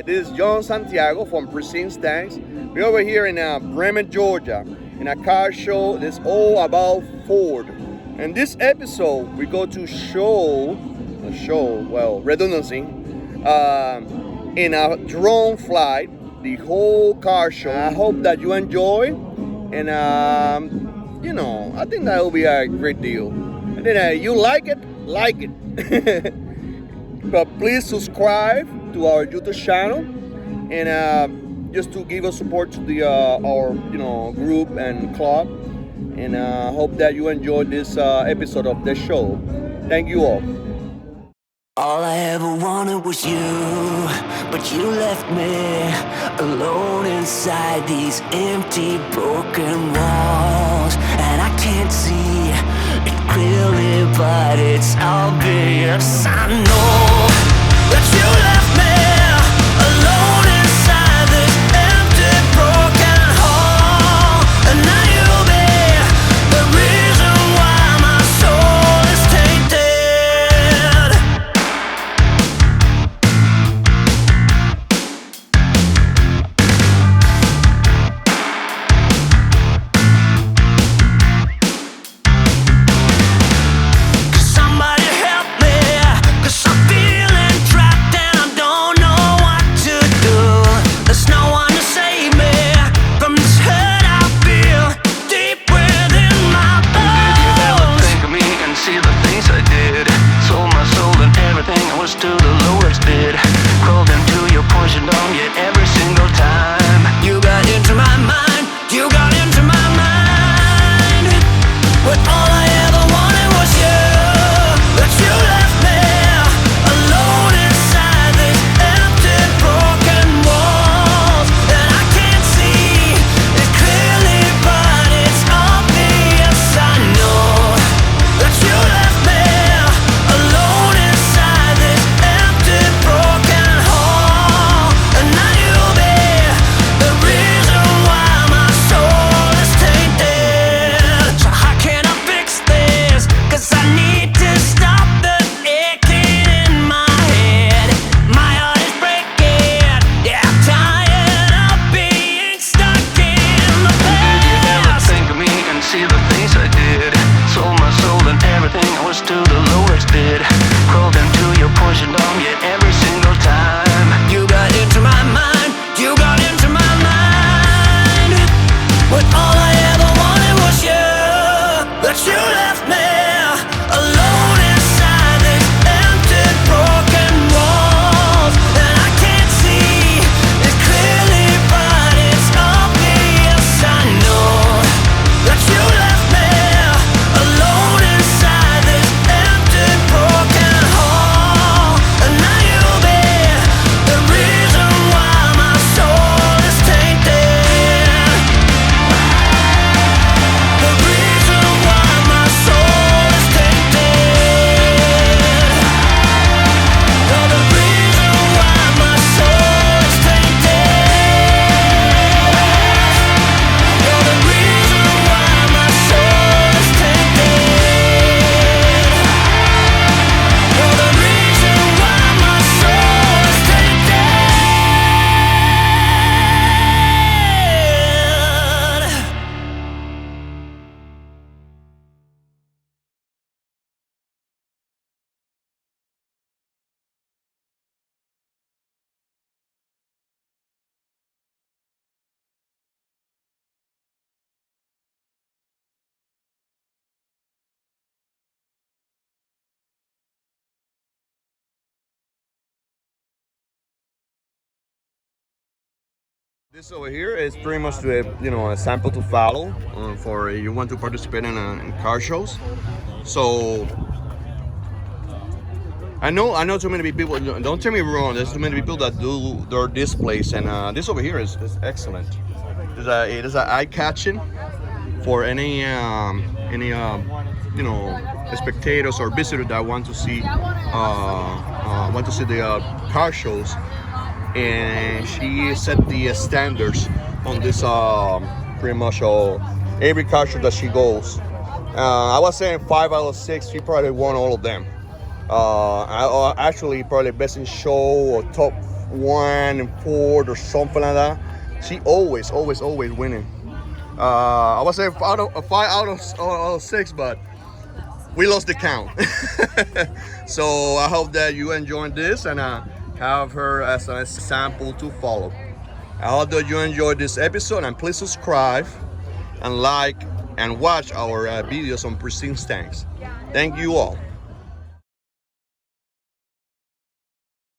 This is John Santiago from Pristine Stangs. We're over here in Bremen, Georgia, in a car show that's all about Ford. And this episode, we go to redundancy, in a drone flight, the whole car show. I hope that you enjoy, and I think that will be a great deal. And then you like it. But please subscribe to our YouTube channel, and just to give us support to the our group and club. And hope that you enjoyed this episode of the show. Thank you all. All I ever wanted was you, but you left me alone inside these empty, broken walls. And I can't see it clearly, but it's obvious. I know that you left me alone inside this empty, broken hall. And now you'll be the reason why my soul is tainted. This over here is pretty much a sample to follow for you want to participate in car shows. So I know too many people. Don't tell me wrong. There's too many people that do their displays, and this over here is excellent. It is eye catching for any spectators or visitors that want to see the car shows. And she set the standards on this pretty much every car show that she goes. I was saying 5 out of 6. She probably won all of them. Actually, probably best in show or top 1 and 4 or something like that. She always winning. I would say 5 out of 6, but we lost the count. So I hope that you enjoyed this and have her as an example to follow. I hope that you enjoyed this episode, and please subscribe and like and watch our videos on Pristine Stangs. Thank you all.